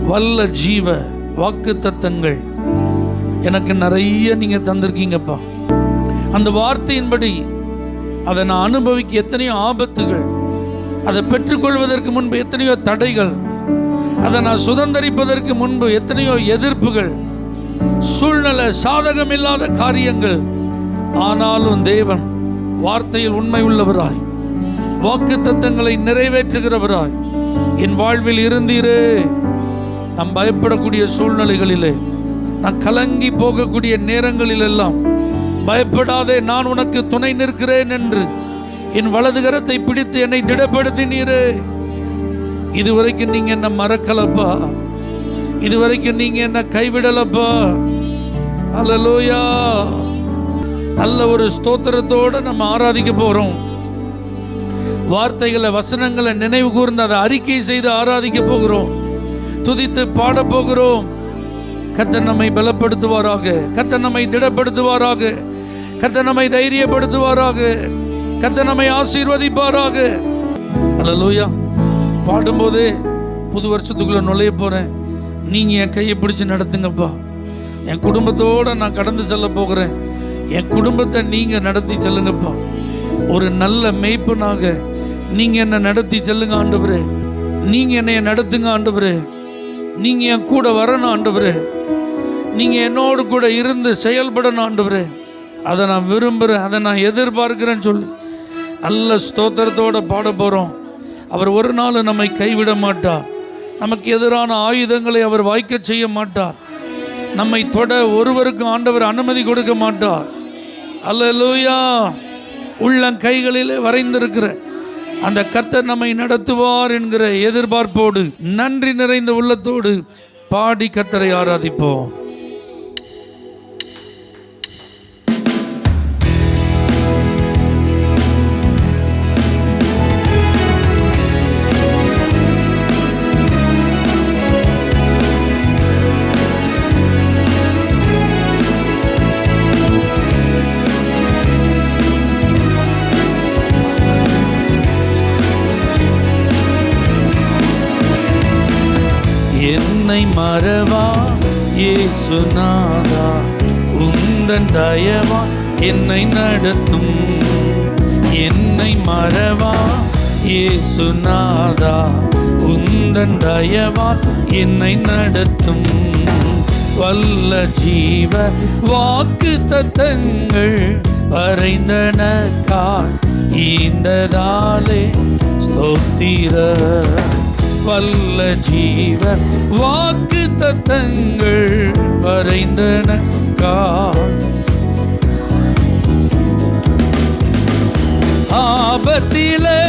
வல்ல ஜீவ வாக்கு தத்தங்கள் எனக்கு நிறைய நீங்க தந்திருக்கீங்கப்பா. அந்த வார்த்தையின்படி அதை நான் அனுபவிக்க எத்தனையோ ஆபத்துகள், அதை பெற்றுக்கொள்வதற்கு முன்பு எத்தனையோ தடைகள், அதை நான் சுதந்திரிப்பதற்கு முன்பு எத்தனையோ எதிர்ப்புகள், சூழ்நிலை சாதகம் இல்லாத காரியங்கள். ஆனாலும் தேவன் வார்த்தையில் உண்மை உள்ளவராய், வாக்கு தத்தங்களை நிறைவேற்றுகிறவராய் என் வாழ்வில் இருந்தீரே. நாம் பயப்படக்கூடிய சூழ்நிலைகளிலே, நான் கலங்கி போகக்கூடிய நேரங்களிலெல்லாம் பயப்படாதே, நான் உனக்கு துணை நிற்கிறேன் என்று என் வலது கரத்தை பிடித்து என்னை திடப்படுத்தினீரே. இதுவரைக்கும் நீங்க என்ன மறக்கலப்பா, இதுவரைக்கும் நீங்க என்ன கைவிடலப்பா. அல்லேலூயா. நல்ல ஒரு ஸ்தோத்திரத்தோடு நம்ம ஆராதிக்க போறோம். வார்த்தைகளை வசனங்களை நினைவு கூர்ந்து அதை அறிக்கை செய்து ஆராதிக்க போகிறோம், துதித்து பாட போகிறோம். கர்த்தர் நம்மை பலப்படுத்துவாராக, கர்த்தர் நம்மை திடப்படுத்துவாராக, கர்த்தர் நம்மை தைரியப்படுத்துவாராக, கர்த்தர் நம்மை ஆசீர்வதிப்பாராக. அல்லேலூயா. பாடும்போதே புது வருஷத்துக்குள்ள நுழைய போறேன், நீங்க என் கையை பிடிச்சு நடத்துங்கப்பா. என் குடும்பத்தோட நான் கடந்து செல்ல போகிறேன், என் குடும்பத்தை நீங்க நடத்தி செல்லுங்கப்பா. ஒரு நல்ல மேய்ப்பனாக நீங்க என்ன நடத்தி செல்லுங்க ஆண்டவரே. நீங்க என்னைய நடத்துங்க ஆண்டவரே. நீங்க என் கூட வரணும் ஆண்டவரே. நீங்க என்னோடு கூட இருந்து செயல்படணும் ஆண்டவரே. அதை நான் விரும்புகிறேன், அதை நான் எதிர்பார்க்கிறேன்னு சொல்லி நல்ல ஸ்தோத்திரத்தோடு பாட போகிறோம். அவர் ஒரு நாள் நம்மை கைவிட மாட்டார். நமக்கு எதிரான ஆயுதங்களை அவர் வாய்க்க செய்ய மாட்டார். நம்மை தொட ஒருவருக்கும் ஆண்டவர் அனுமதி கொடுக்க மாட்டார். அல்லேலூயா. உள்ளங்கைகளிலே வரைந்திருக்கிற அந்த கர்த்தர் நம்மை நடத்துவார் என்கிற எதிர்பார்ப்போடு, நன்றி நிறைந்த உள்ளத்தோடு பாடி கர்த்தரை ஆராதிப்போம். என்னை மறவா இயேசுநாதா, உந்தன் தயவா என்னை நடத்தும். என்னை மறவா இயேசுநாதா, உந்தன் தயவா என்னை நடத்தும். வல்ல ஜீவ வாக்கு தத்தங்கள் வரைந்தனக்காய் ஈந்ததாலே ஸ்தோத்திரம். வல்ல ஜீவ வாக்கு தத்தங்கள் வரைந்தனக்காய் ஆபத்திலே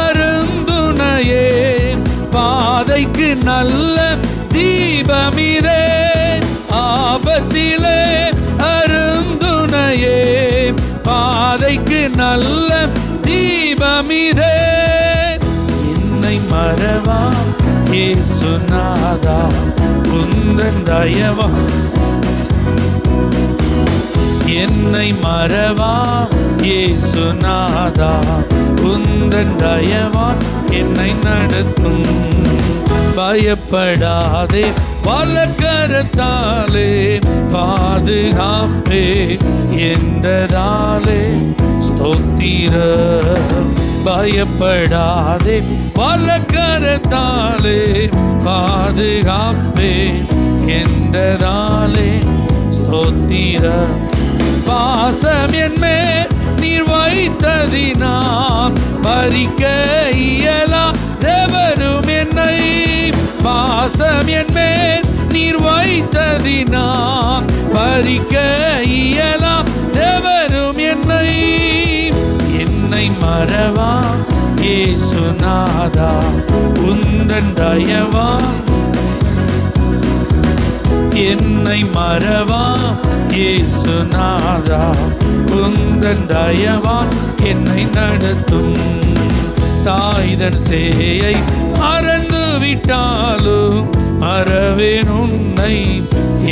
அருந்துணையே, பாதைக்கு நல்ல தீபமிதே. ஆபத்திலே அருந்துணையே, பாதைக்கு நல்ல தீபமிதே. என்னை மறவா இயேசுநாதா, உந்தன் தயவா. என்னை மறவா இயேசுநாதா, உந்தன் தயவா என்னை நடத்தும். பயப்படாதே, வலக்கரத்தாலே பாதுகாப்பே என்றதாலே ஸ்தோத்திரம். பயப்படாதே, வலக்கரத்தாலே பாதுகாப்பே என்றதாலே ஸ்தோத்திரம். பாசம் என்மேல் நீர் வைத்ததினால் பறிக்க இயலா தேவரும் என்னை. பாசம் என்மேல் நீர் வைத்ததினால் பறிக்க இயலா தேவரும் என்னை. என்னை மறவா இயேசுநாதா, உந்தன் தயவா. என்னை மறவா இயேசுநாதா, உந்தன் தயவா என்னை நடத்தும். தாய்தன் சேயை மறந்து விட்டாலும் மறவேன் உன்னை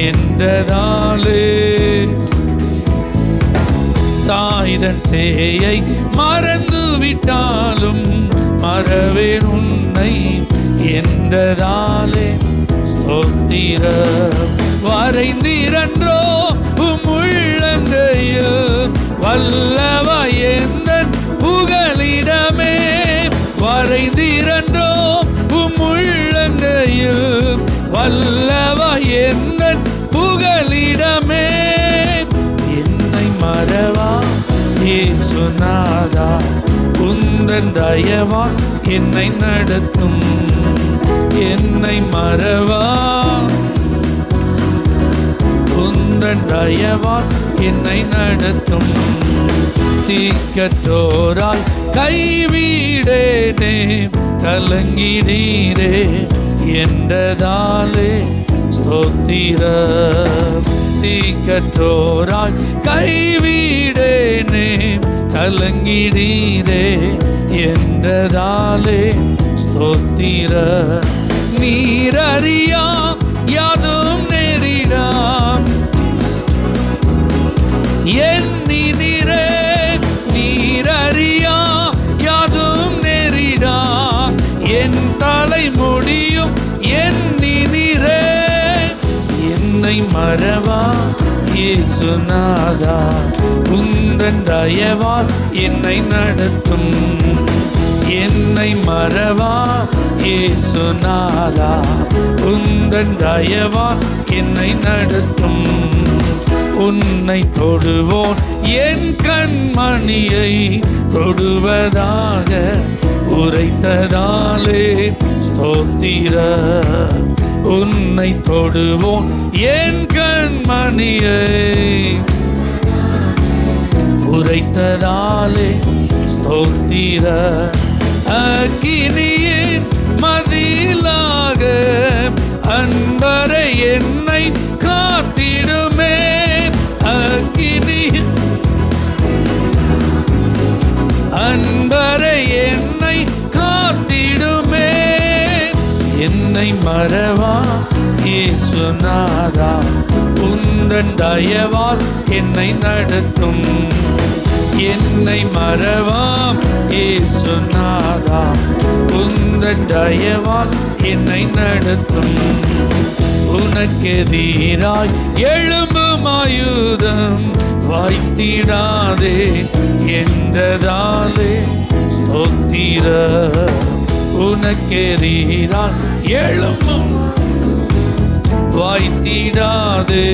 என்றதாலே. தாய்தன் சேயை மறந்து விட்டாலும் மறவேன் உன்னை என்றதாலே ஸ்தோத்திரம். வரைந்தீரன்றோ உள்ளங்கையில் வல்லவா எந்தன் புகலிடமே. வரைந்தீரன்றோ உள்ளங்கையில் வல்லவா எந்தன் புகலிடமே. என்னை மறவா இயேசுநாதா, உந்தன் தயவா என்னை நடத்தும். என்னை மறவா உந்தன் தயவா என்னை நடத்தும். தீக்கற்றோராய் கைவிடேனே கலங்கிடீரே என்றதாலே ஸ்தோத்திரம். தீக்கற்றோராய் கைவிடேனே கலங்கிடீரே என்றதாலே ஸ்தோத்திரம். நீரறியா யாதும் நேரிடாம் எண்ணினீரே. நீரறியா யாதும் நேரிடாம் என் தலை முடியும் எண்ணினீரே. என்னை மறவா இயேசுநாதா, உந்தன் தயவால் என்னை நடத்தும். என்னை மறவா இயேசுநாதா, உந்தன் தயவால் என்னை நடத்தும். உன்னை தொடுவோன் என் கண்மணியை தொடுவதாக உரைத்ததாலே ஸ்தோத்திரம். உன்னை தொடுவோன் என் கண்மணியை உரைத்ததாலே ஸ்தோத்திரம். அக்கினியின் மதிலாக அன்பரை என்னை காத்திடுமே. அக்கினி அன்பரை என்னை காத்திடுமே. என்னை மறவா இயேசுநாதா, உந்தன் தயவால் என்னை நடத்தும். என்னை மறவா இயேசுநாதா, உந்தன் தயவால் என்னை நடத்தும். உனக்கெதிராய் எழும்பும் ஆயுதம் வாய்த்திடாதே என்றதாலே ஸ்தோத்திரம். உனக்கெதிராய் எழும்பும் வாய்த்திடாதே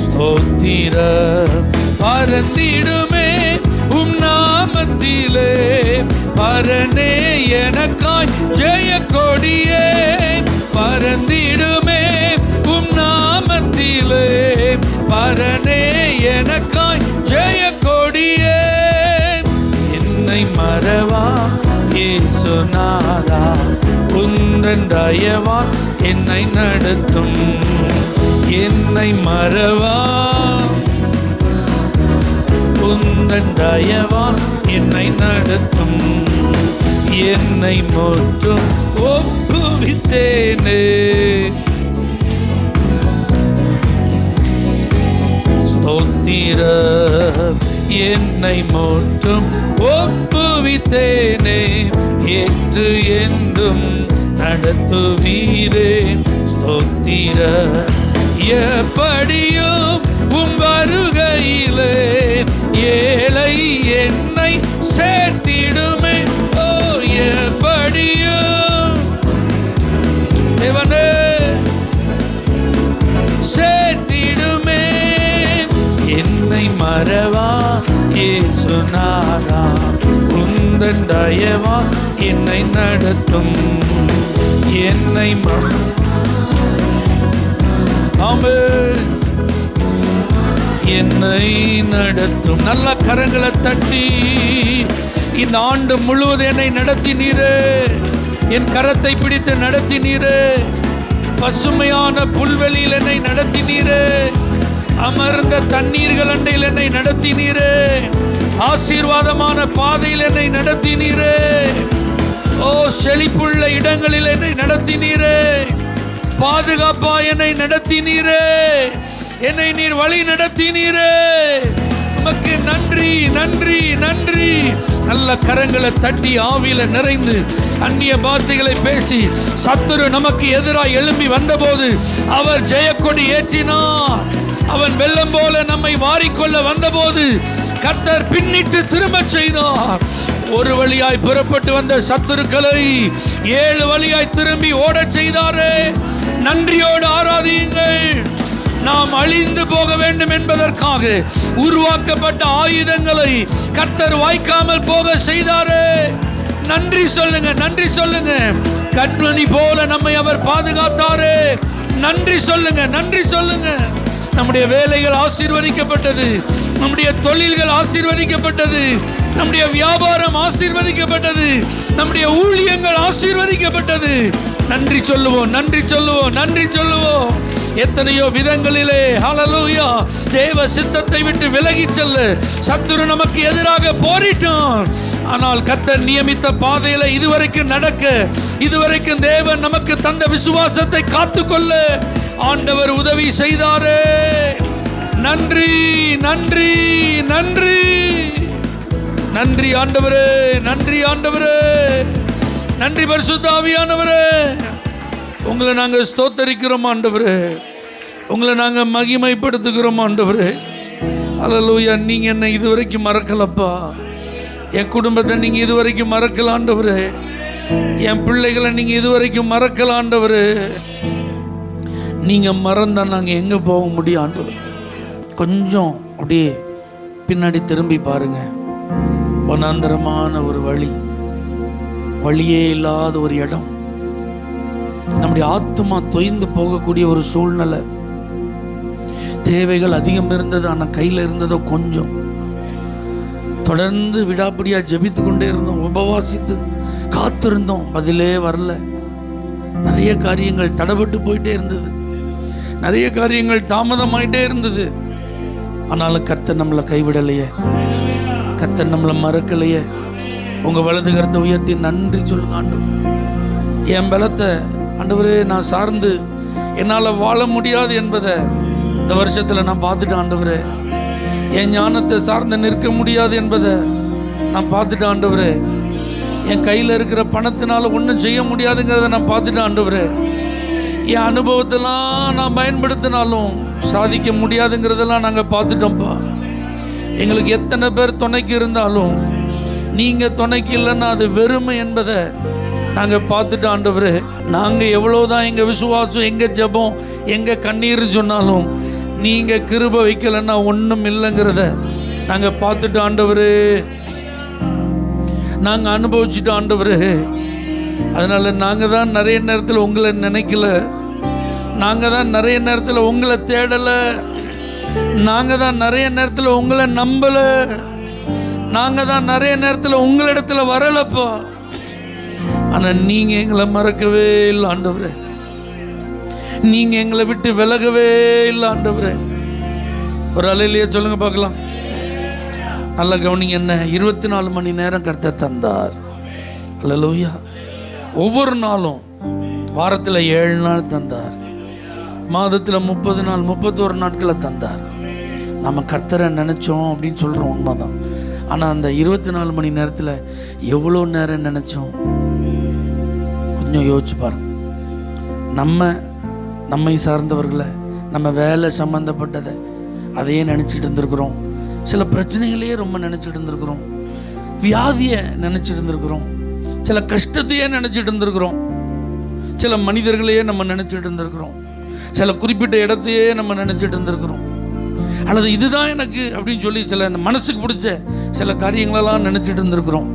ஸ்தோத்திரம். பறந்திடுமே நாமத்திலே பரனே எனக்காய் ஜெய கொடியே. பறந்திடுமே நாமத்திலே பரனே எனக்காய் ஜெய கொடியே. என்னை மறவா இயேசுநாதா, உந்தன் தயவால் என்னை நடத்தும். என்னை மறவா உந்தன் தயவால் என்னை நடத்தும். என்னை முற்றும் ஒப்புவித்தேனே ஸ்தோத்திரம். என்னை முற்றும் ஒப்புவித்தேனே ஏற்று என்றும் நடத்துவீரே ஸ்தோத்திரம். எப்படியும் உம் வருகையிலே ஏழை என்னை சேர்த்திடுமே. ஓ எப்படியும் தேவனே சேர்த்திடுமே. என்னை மறவா இயேசுநாதா, உந்தன் தயவா என்னை நடத்தும். என்னை ஆமென் என்னை நடத்தும். நல்ல கரங்களை தட்டி இந்த ஆண்டு முழுவதும் என்னை நடத்தினீரே. என் கரத்தை பிடித்து நடத்தினீரே. பசுமையான புல்வெளியில் என்னை நடத்தினீரே. அமர்ந்த தண்ணீர்கள் அண்டையில் என்னை நடத்தினீரே. ஆசீர்வாதமான பாதையில் என்னை நடத்தினீரே. ஓ செழிப்புள்ள இடங்களில் என்னை நடத்தினீரே. பாதுகாப்பா என்னை நடத்தினீரே. என்னை நீர் வழி நடத்தினீரே. உமக்கு நன்றி நன்றி நன்றி. நல்ல கரங்களை தட்டி ஆவியில நிறைந்து அந்நிய பாஷைகளை பேசி சத்துரு நமக்கு எதிராக எழும்பி வந்தபோது அவர் ஜெயக்கொடி ஏற்றினார். அவன் வெள்ளம் போல நம்மை வாரிக்கொள்ள வந்தபோது கர்த்தர் பின்னிட்டு திரும்ப செய்தார். ஒரு வழியாய் புறப்பட்டு வந்த சத்துருக்களை 7 வழியாய் திரும்பி ஓடச் செய்தாரே. நன்றியோடு ஆராதியுங்கள். நாம் அழிந்து போக வேண்டும் என்பதற்காக உருவாக்கப்பட்ட ஆயுதங்களை கர்த்தர் வாய்க்காமல் போக செய்தாரே. நன்றி சொல்லுங்க, நன்றி சொல்லுங்க. கண்மணி போல நம்மை அவர் பாதுகாத்தாரே. நன்றி சொல்லுங்க, நன்றி சொல்லுங்க. நம்முடைய வேலைகள் ஆசீர்வதிக்கப்பட்டது, நம்முடைய தொழில்கள் ஆசீர்வதிக்கப்பட்டது, நம்முடைய வியாபாரம் ஆசீர்வதிக்கப்பட்டது, நம்முடைய ஊழியங்கள் ஆசீர்வதிக்கப்பட்டது. நன்றி சொல்லுவோம், நன்றி சொல்லுவோம், நன்றி சொல்லுவோம். எத்தனையோ விதங்களிலே ஹல்லேலூயா தேவ சித்தத்தை விட்டு விலகி செல்ல சத்துரு நமக்கு எதிராக போரிட்டான். ஆனால் கர்த்தர் நியமித்த பாதையில இதுவரைக்கும் நடக்க, இதுவரைக்கும் தேவன் நமக்கு தந்த விசுவாசத்தை காத்துக்கொள்ள ஆண்டவர் உதவி செய்தாரே. நன்றி, நன்றி, நன்றி, நன்றி ஆண்டவரே, நன்றி ஆண்டவரே, நன்றி பரிசுத்த ஆவியானவரே. உங்களை நாங்கள் ஸ்தோத்தரிக்கிறோம் ஆண்டவரே, உங்களை நாங்கள் மகிமைப்படுத்துகிறோம் ஆண்டவரே. ஹல்லேலூயா. நீங்க என்ன இதுவரைக்கும் மறக்கலப்பா. என் குடும்பத்தை நீங்க இதுவரைக்கும் மறக்கல ஆண்டவரே. என் பிள்ளைகளை நீங்க இதுவரைக்கும் மறக்கல ஆண்டவரே. நீங்க மறந்தா நாங்க எங்க போக முடியும் ஆண்டவரே. கொஞ்சம் அப்படியே பின்னாடி திரும்பி பாருங்க. வனாந்தரமான ஒரு வழியே இல்லாத ஒரு இடம், நம்முடைய ஆத்மா தொய்ந்து போகக்கூடிய ஒரு சூழ்நிலை. தேவைகள் அதிகம் இருந்தது, ஆனால் கையில் இருந்ததோ கொஞ்சம். தொடர்ந்து விடாப்பிடியா ஜெபித்து கொண்டே இருந்தோம், உபவாசித்து காத்திருந்தோம், பதிலே வரல. நிறைய காரியங்கள் தடைபட்டு போயிட்டே இருந்தது, நிறைய காரியங்கள் தாமதமாயிட்டே இருந்தது. ஆனாலும் கர்த்தர் நம்மளை கைவிடலையே, கர்த்தர் நம்மளை மறக்கலையே. உங்க வலது கரத்தை உயர்த்தி நன்றி சொல்லுங்க. ஆண்டவர், என் பலத்தை ஆண்டவரே நான் சார்ந்து என்னால் வாழ முடியாது என்பதை இந்த வருஷத்தில் நான் பார்த்துட்டேன் ஆண்டவரே. என் ஞானத்தை சார்ந்து நிற்க முடியாது என்பதை நான் பார்த்துட்டேன் ஆண்டவரே. என் கையில் இருக்கிற பணத்தினால ஒன்றும் செய்ய முடியாதுங்கிறத நான் பார்த்துட்டேன் ஆண்டவரே. என் அனுபவத்தெல்லாம் நான் பயன்படுத்தினாலும் சாதிக்க முடியாதுங்கிறதெல்லாம் நாங்கள் பார்த்துட்டோம்ப்பா. எங்களுக்கு எத்தனை பேர் துணைக்கு இருந்தாலும் நீங்கள் துணைக்கு இல்லைன்னா அது வெறுமை என்பதை நாங்கள் பார்த்துட்டோம் ஆண்டவரே. நாங்கள் எவ்வளோதான் எங்கள் விசுவாசம், எங்கள் ஜெபம், எங்கள் கண்ணீர் சொன்னாலும் நீங்கள் கிருபை வைக்கலைன்னா ஒன்றும் இல்லைங்கிறத நாங்கள் பார்த்துட்டோம் ஆண்டவரே. நாங்கள் அனுபவிச்சுட்டோம் ஆண்டவரே. அதனால் நாங்கள் தான் நிறைய நேரத்தில் உங்களை நினைக்கல, நாங்கள் தான் நிறைய நேரத்தில் உங்களை தேடலை, நாங்கள் தான் நிறைய நேரத்தில் உங்களை நம்பலை, நாங்கள் தான் நிறைய நேரத்தில் உங்களிடத்தில் வரலப்பா. ஆனால் நீங்கள் எங்களை மறக்கவே இல்லை ஆண்டவரே. நீங்கள் எங்களை விட்டு விலகவே இல்லை ஆண்டவரே. ஒரு அலையிலேயே சொல்லுங்க பார்க்கலாம். நல்ல கவனிங்க. என்ன 24 மணி நேரம் கர்த்தர் தந்தார். அல்லேலூயா. ஒவ்வொரு நாளும் வாரத்தில் 7 நாள் தந்தார், மாதத்தில் 30 நாள் 31 நாட்களை தந்தார். நம்ம கர்த்தரை நினச்சோம் அப்படின்னு சொல்கிறோம், உண்மைதான். ஆனால் அந்த 24 மணி நேரத்தில் எவ்வளோ நேரம் நினச்சோம் கொஞ்சம் யோசிச்சு பாருங்க. நம்மை சார்ந்தவர்களை, நம்ம வேலை சம்மந்தப்பட்டதை அதையே நினச்சிட்டு இருந்திருக்கிறோம். சில பிரச்சனைகளையே ரொம்ப நினச்சிட்டு இருந்திருக்கிறோம், வியாதியை நினச்சிட்டு இருந்திருக்கிறோம், சில கஷ்டத்தையே நினச்சிட்டு இருந்திருக்கிறோம், சில மனிதர்களையே நம்ம நினச்சிட்டு இருந்திருக்கிறோம், சில குறிப்பிட்ட இடத்தையே நம்ம நினச்சிட்டு இருந்திருக்கிறோம். அல்லது இதுதான் எனக்கு அப்படின்னு சொல்லி சில மனசுக்கு பிடிச்ச சில காரியங்களெல்லாம் நினச்சிட்டு இருந்திருக்கிறோம்.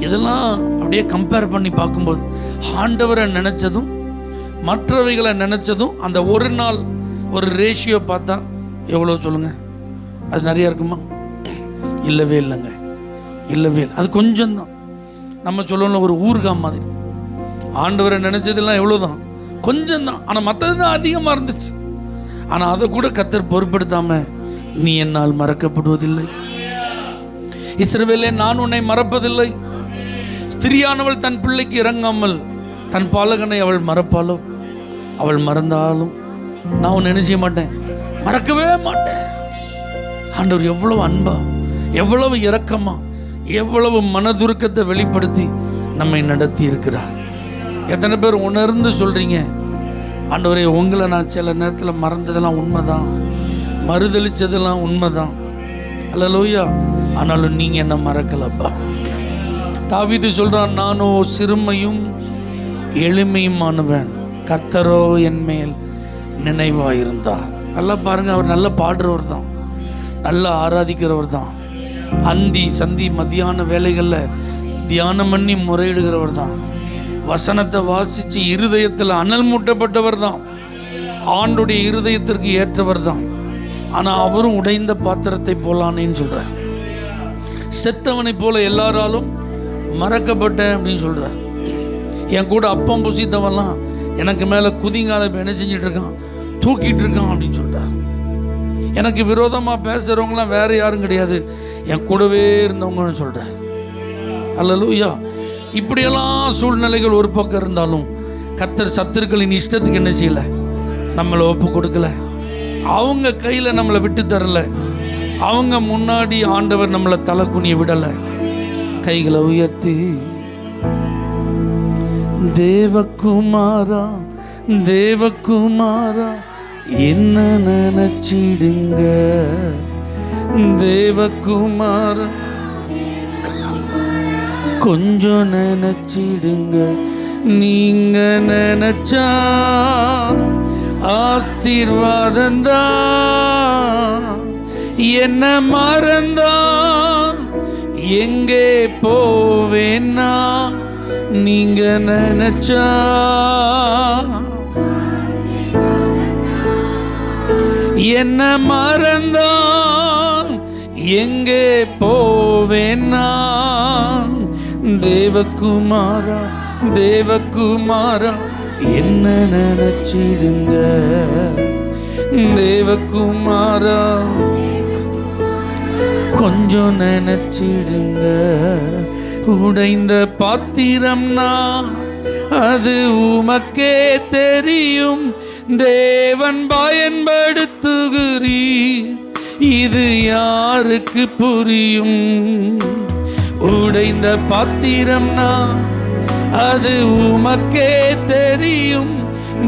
இதெல்லாம் அப்படியே கம்பேர் பண்ணி பார்க்கும்போது ஆண்டவரை நினச்சதும் மற்றவைகளை நினச்சதும் அந்த ஒரு நாள் ஒரு ரேஷியோ பார்த்தா எவ்வளோ சொல்லுங்கள்? அது நிறையா இருக்குமா? இல்லவே இல்லைங்க, இல்லவே இல்லை. அது கொஞ்சம்தான். நம்ம சொல்லணும் ஒரு ஊர்கா மாதிரி. ஆண்டவரை நினச்சதெல்லாம் எவ்வளோ தான்? கொஞ்சம் தான். ஆனால் மற்றது தான் அதிகமாக இருந்துச்சு. ஆனால் அதை கூட கர்த்தர் பொருட்படுத்தாமல் நீ என்னால் மறக்கப்படுவதில்லை, இஸ்ரவேலே நான் உன்னை மறப்பதில்லை. ஸ்திரியானவள் தன் பிள்ளைக்கு இறங்காமல் தன் பாலகனை அவள் மறப்பாளோ? அவள் மறந்தாலும் நான் உன்னை நினைச்ச மாட்டேன், மறக்கவே மாட்டேன். ஆண்டவர் எவ்வளவு அன்பா, எவ்வளவு இரக்கமா, எவ்வளவு மனதுருக்கத்தை வெளிப்படுத்தி நம்மை நடத்தி இருக்கிறார். எத்தனை பேர் உணர்ந்து சொல்றீங்க, ஆண்டவரே உங்களை நான் சில நேரத்தில் மறந்ததெல்லாம் உண்மைதான், மறுதளிச்சதெல்லாம் உண்மைதான், அல்லேலூயா, ஆனாலும் நீங்க என்ன மறக்கலப்பா. தாவீது சொல்றான், நானோ சிறுமையும் எளிமையுமானவன், கர்த்தரோ என் மேல் நினைவாயிருந்தார். நல்லா பாருங்க, அவர் நல்லா பாடுறவர் தான், நல்லா ஆராதிக்கிறவர் தான், அந்தி சந்தி மத்தியான வேலைகளில் தியானம் பண்ணி முறையிடுகிறவர் தான், வசனத்தை வாசித்து இருதயத்தில் அனல் மூட்டப்பட்டவர் தான், ஆண்டுடைய இருதயத்திற்கு ஏற்றவர் தான். ஆனால் அவரும் உடைந்த பாத்திரத்தை போலானேன்னு சொல்கிறார். செத்தவனை போல எல்லாராலும் மறக்கப்பட்டேன் அப்படின்னு சொல்கிறார். என் கூட அப்பம் புசித்தவன்லாம் எனக்கு மேலே குதிங்கால என்ன செஞ்சிட்டு இருக்கான், தூக்கிட்டு இருக்கான் அப்படின்னு சொல்கிறார். எனக்கு விரோதமாக பேசுகிறவங்களாம் வேறு யாரும் கிடையாது, என் கூடவே இருந்தவங்கன்னு சொல்கிறார். அல்லேலூயா. இப்படியெல்லாம் சூழ்நிலைகள் ஒரு பக்கம் இருந்தாலும் கர்த்தர் சத்துருக்களின் இஷ்டத்துக்கு என்ன செய்யல, நம்மளை ஒப்பு கொடுக்கல, அவங்க கையில் நம்மளை விட்டு தரல, அவங்க முன்னாடி ஆண்டவர் நம்மளை தலை குனிய விடலை. கைகளை உயர்த்தி, தேவகுமாரா தேவகுமாரா என்ன நினைச்சிடுங்க, தேவகுமாரா கொஞ்சம் நினைச்சிடுங்க, நீங்க நினைச்சா ஆசீர்வாதந்தா, என்ன மறந்தா எங்கே போவேன்னா, நீங்க நினைச்சா என்ன மறந்தா எங்கே போவேன்னா, தேவகுமாரா தேவகுமாரா என்ன நினைச்சிடுங்க, தேவகுமாரா கொஞ்சம் நினைச்சிடுங்க. உடைந்த பாத்திரம்னா அது உமக்கே தெரியும், தேவன் பயன்படுத்துகிறீர், இது யாருக்கு புரியும். உடைந்த பாத்திரம்னா அது உமக்கே தெரியும்,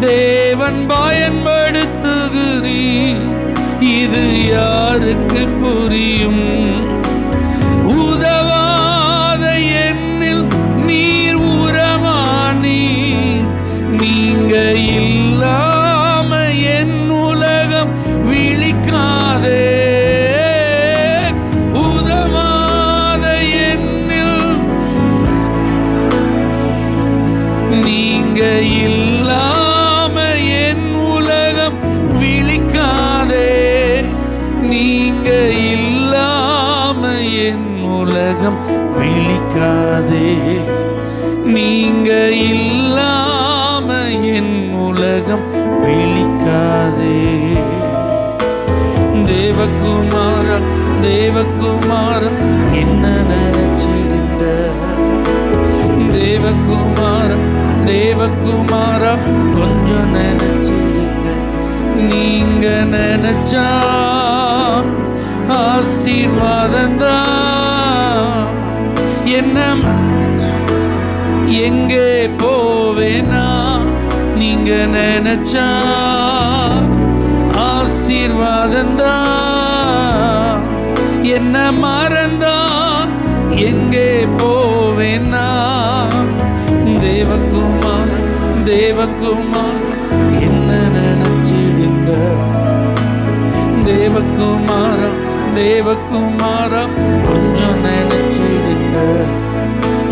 தேவன் பயன்படுத்துகிறீர், இது யாருக்கு புரியும். உதவாத எண்ணில் நீர் உரமானீர், நீங்க இல்லாம என் உலகம் விழிக்காதே. உதவாத எண்ணில் நீங்க இல்லாம என் உலகம் விழிக்காதே, நீங்க இல்லாம என் உலகம் விழிக்காதே, நீங்க இல்லாம என் உலகம் விழிக்காதே. தேவகுமாரா தேவகுமாரா என்ன நினைச்சிடுங்க, தேவகுமாரா தேவகுமாரா கொஞ்சம் நினைச்சிடுங்க, நீங்க நினைச்சா ஆசீர்வாதந்தா, என்ன எங்கே போவேனா, நீங்க நினைச்சா ஆசீர்வாதந்தா, என்ன மறந்தா எங்கே போவேனா, தேவகுமாரா தேவகுமாரா என்ன நினைச்சிடுங்க, தேவகுமாரா தேவகுமாரா கொஞ்சம் நினைச்சிடுங்க.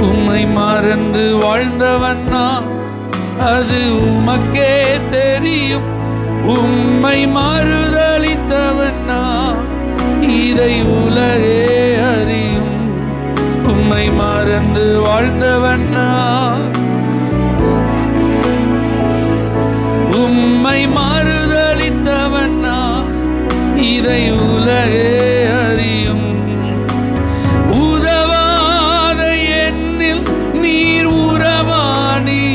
உம்மை மறந்து வாழ்ந்தவன்னா அது உமக்கே தெரியும், உம்மை மறுதலித்தவன்னா இதை உலகே அறியும். உம்மை மறந்து வாழ்ந்தவன்னா உம்மை மறுதலித்தவன்னா இதை உலகே அறியும். உதவாத எண்ணில் நீர் உறவானி,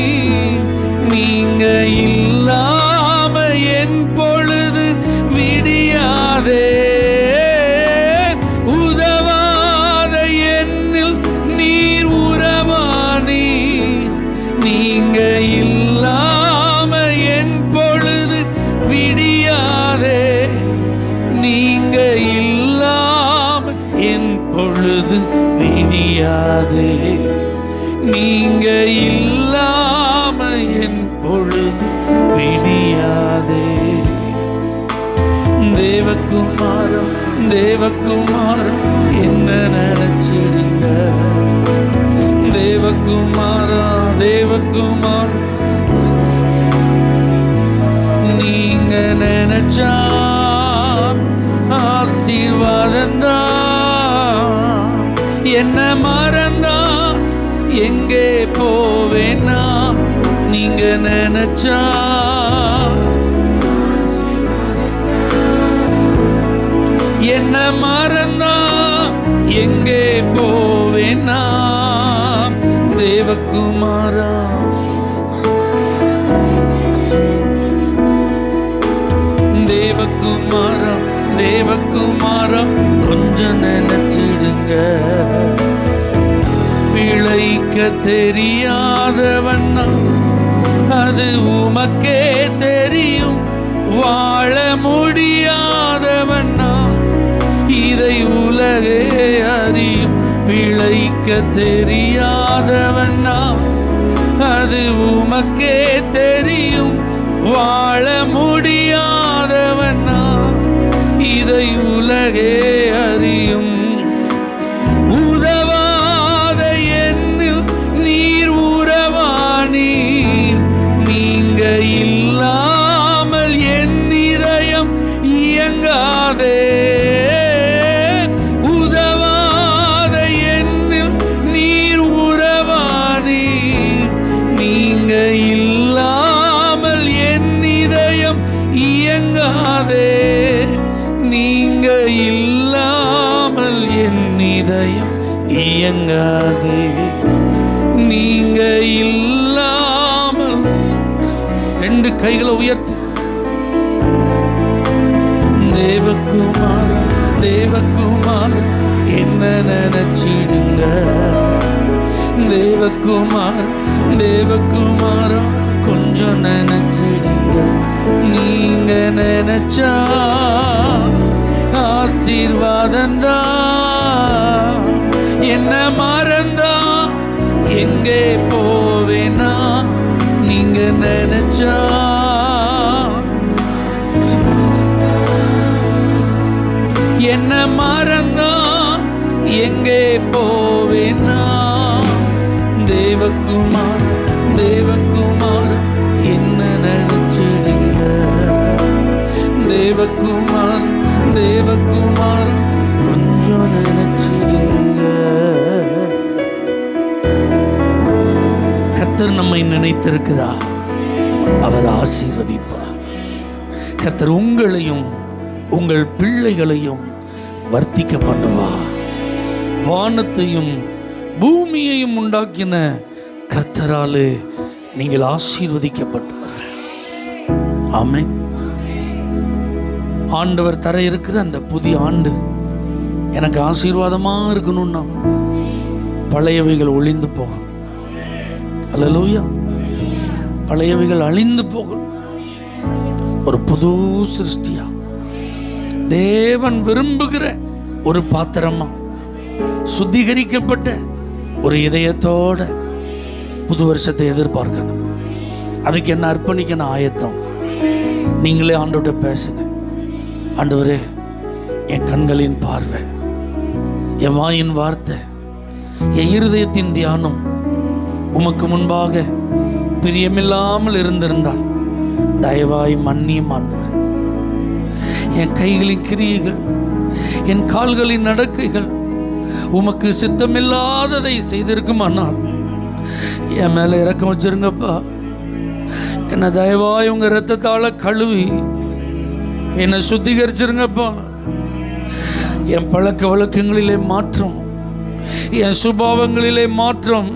நீங்க இல்லாம என் பொழுது விடியாதே. உதவாத எண்ணில் முடியாதே, நீங்க இல்லாம என் பொழுது விடியாதே. தேவகுமாரம் தேவகுமாரம் என்ன நினைச்சிடுங்க, தேவகுமாரா தேவகுமார் நீங்க நினைச்சா ஆசீர்வாதந்தா. என்ன மறந்தா எங்கே போவேனா, நீங்க நினைச்சா என்ன மறந்தா எங்கே போவேனா. தேவகுமாரா தேவகுமாரா தேவகுமாரா கொஞ்சம் நினைச்சிடுங்க. பிழைக்க தெரியாதவண்ணா அது உமக்கே தெரியும், வாழ முடியாதவண்ணா இதை உலகே அறியும். பிழைக்க தெரியாதவண்ணா அது உமக்கே தெரியும், வாழ முடியாதவண்ணா இதை உலகே அறியும். உதவாத என்னில் நீர் உறவானீர், நீங்க இல்லாமல் என் இதயம் இயங்காதே. உதவாத என்னில் நீர் உறவானீர், நீங்க இல்லாமல் என் இதயம் இயங்காதே. நீங்க இல்லாமல் என் இதயம் இயங்காதே. நீங்க இல்லாமல் ரெண்டு கைகளை உயர்த்தி தேவகுமார தேவகுமார என்ன நினைச்சிடுங்க. தேவகுமார தேவகுமார கொஞ்சம் நினைச்சிடுங்க. நீங்க நினைச்சா ஆசீர்வாதந்தா. என்ன மறந்தா எங்கே போவேனா, நீங்க நினைச்சா. என்ன மறந்தா எங்கே போவேனா. தேவகுமார் தேவகுமார் என்ன நினைச்சிடுங்க. தேவகுமார் தேவகுமார் கொஞ்சம் நினைச்சிடுங்க. கர்த்தர் நம்மை நினைத்திருக்கிறார், அவர் ஆசீர்வதிப்பார். கர்த்தர் உங்களையும் உங்கள் பிள்ளைகளையும் வர்த்திக்க பண்ணுவார். வானத்தையும் பூமியையும் உண்டாக்கின கர்த்தராலே நீங்கள் ஆசீர்வதிக்கப்பட்டவர்கள். ஆமென். ஆண்டவர் தர இருக்கிற அந்த புதிய ஆண்டு எனக்கு ஆசீர்வாதமா இருக்கணும்னா பழையவைகள் ஒளிந்து போகணும். அல்லேலூயா. பழையவைகள் அழிந்து போகணும். ஒரு புது சிருஷ்டியா தேவன் விரும்புகிற ஒரு பாத்திரமா சுத்திகரிக்கப்பட்ட ஒரு இதயத்தோட புது வருஷத்தை எதிர்பார்க்கணும். அதுக்கு என்ன அர்ப்பணிக்கணும் ஆயத்தம். நீங்களே ஆண்டவர்கிட்ட பேசுங்க. ஆண்டவரே, என் கண்களின் பார்வை, என் வாயின் வார்த்தை, என் இருதயத்தின் தியானம் உமக்கு முன்பாக பிரியமில்லாமல் இருந்திருந்தால் தயவாய் மன்னியும் ஆண்டவரே. என் கைகளின் கிரியைகள், என் கால்களின் நடக்கைகள் உமக்கு சித்தமில்லாததை செய்திருக்குமானால் என் மேல இறக்கம் வச்சிருங்கப்பா. என்னை தயவாய் உங்க இரத்தத்தால கழுவி என்னை சுத்திகரிச்சிருங்கப்பா. என் பழக்க வழக்கங்களிலே மாற்றம், என் சுபாவங்களிலே மாற்றம்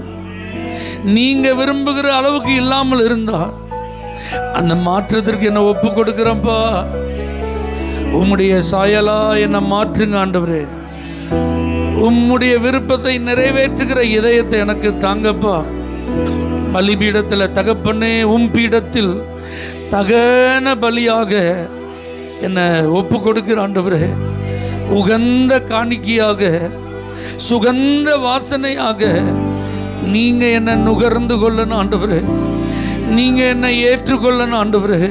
நீங்க விரும்புகிற அளவுக்கு இல்லாமல் இருந்தா அந்த மாற்றத்திற்கு என்னை ஒப்பு கொடுக்கிறேன்ப்பா. உம்முடைய சாயலா என்னை மாற்றுங்க ஆண்டவரே. உம்முடைய விருப்பத்தை நிறைவேற்றுகிற இதயத்தை எனக்கு தாங்கப்பா. பலிபீடத்தில் தகப்பனே, உம் பீடத்தில் தகன பலியாக என்னை ஒப்பு கொடுக்கிற ஆண்டவரே. உகந்த காணிக்கையாக சுகந்த வாசனையாக நீங்க என்ன நுகர்ந்து கொள்ளணும் ஆண்டவரே, நீங்க என்ன ஏற்றுக்கொள்ளணும் ஆண்டவரே.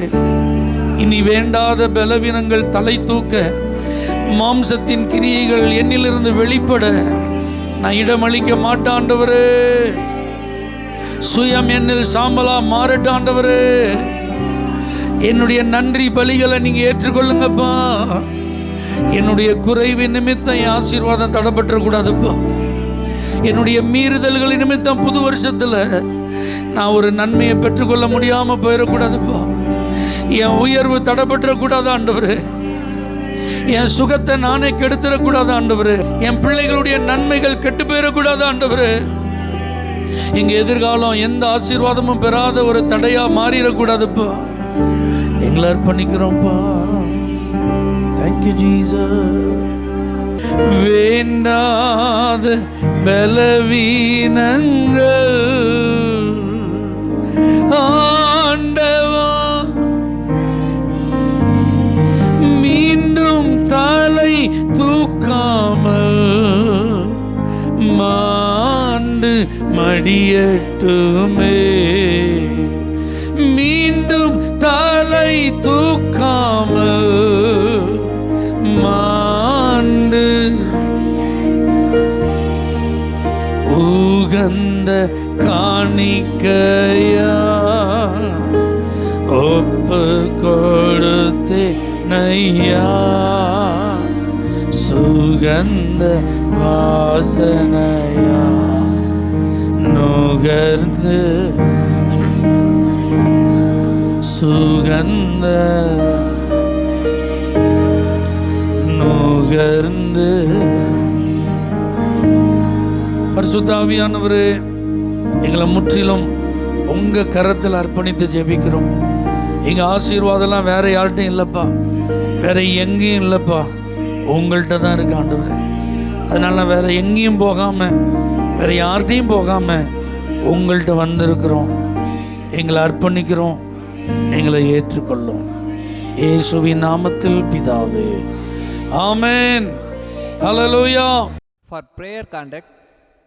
இனி வேண்டாத பலவீனங்கள் தலை தூக்க, மாம்சத்தின் கிரியைகள் என்னிலிருந்து வெளிப்பட நான் இடமளிக்க மாட்டேன் ஆண்டவரே. சுயம் என்னில் சாம்பலா மாறட்டும் ஆண்டவரே. என்னுடைய நன்றி பலிகளை நீங்க ஏற்றுக்கொள்ளுங்கப்பா. என்னுடைய குறைவு நிமித்தம் என் ஆசீர்வாதம் தடைபற்ற கூடாதுப்பா. என்னுடைய மீறுதல்கள் நிமித்தம் புது வருஷத்துல நான் ஒரு நன்மையை பெற்றுக்கொள்ள முடியாம போயிடக்கூடாதுப்பா. என் உயர்வு தடைபற்ற கூடாது ஆண்டவரே. என் சுகத்தை நானே கெடுத்துடக்கூடாது ஆண்டவரே. என் பிள்ளைகளுடைய நன்மைகள் கெட்டு போயிடக்கூடாது ஆண்டவரே. எங்க எதிர்காலம் எந்த ஆசீர்வாதமும் பெறாத ஒரு தடையா மாறிடக்கூடாதுப்பா. எங்களை அர்ப்பணிக்கிறோம்ப்பா. Thank you Jesus. வேண்டாத பலவீனங்கள் ஆண்டவா மீண்டும் தலை தூக்காமல் மாண்டு மடியட்டுமே. மீண்டும் தலை தூக்காமல் மாண்டு உகந்த காணிக்கையா ஒப்பு கொடுத்தே நையா. சுகந்த வாசனையா நுகர்ந்து சுகந்த நுகர்ந்து. பரிசுத்த ஆவியானவரே, எங்களை முற்றிலும் உங்க கரத்தில் அர்ப்பணித்து ஜெபிக்கிறோம். எங்க ஆசீர்வாதம்லாம் வேற யார்கிட்டையும் இல்லப்பா, வேற எங்கேயும் இல்லப்பா, உங்கள்கிட்ட தான் இருக்கு ஆண்டவரே. அதனால வேற எங்கேயும் போகாம, வேற யார்கிட்டையும் போகாம உங்கள்கிட்ட வந்திருக்கிறோம். எங்களை அர்ப்பணிக்கிறோம், எங்களை ஏற்றுக்கொள்ளும். இயேசுவின் நாமத்தில் பிதாவே, ஆமென். ஹல்லேலூயா. For prayer contact,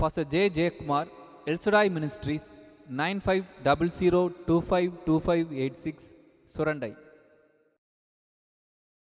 Pastor J. J. Kumar, El Shaddai Ministries, 9500252586, Surandai.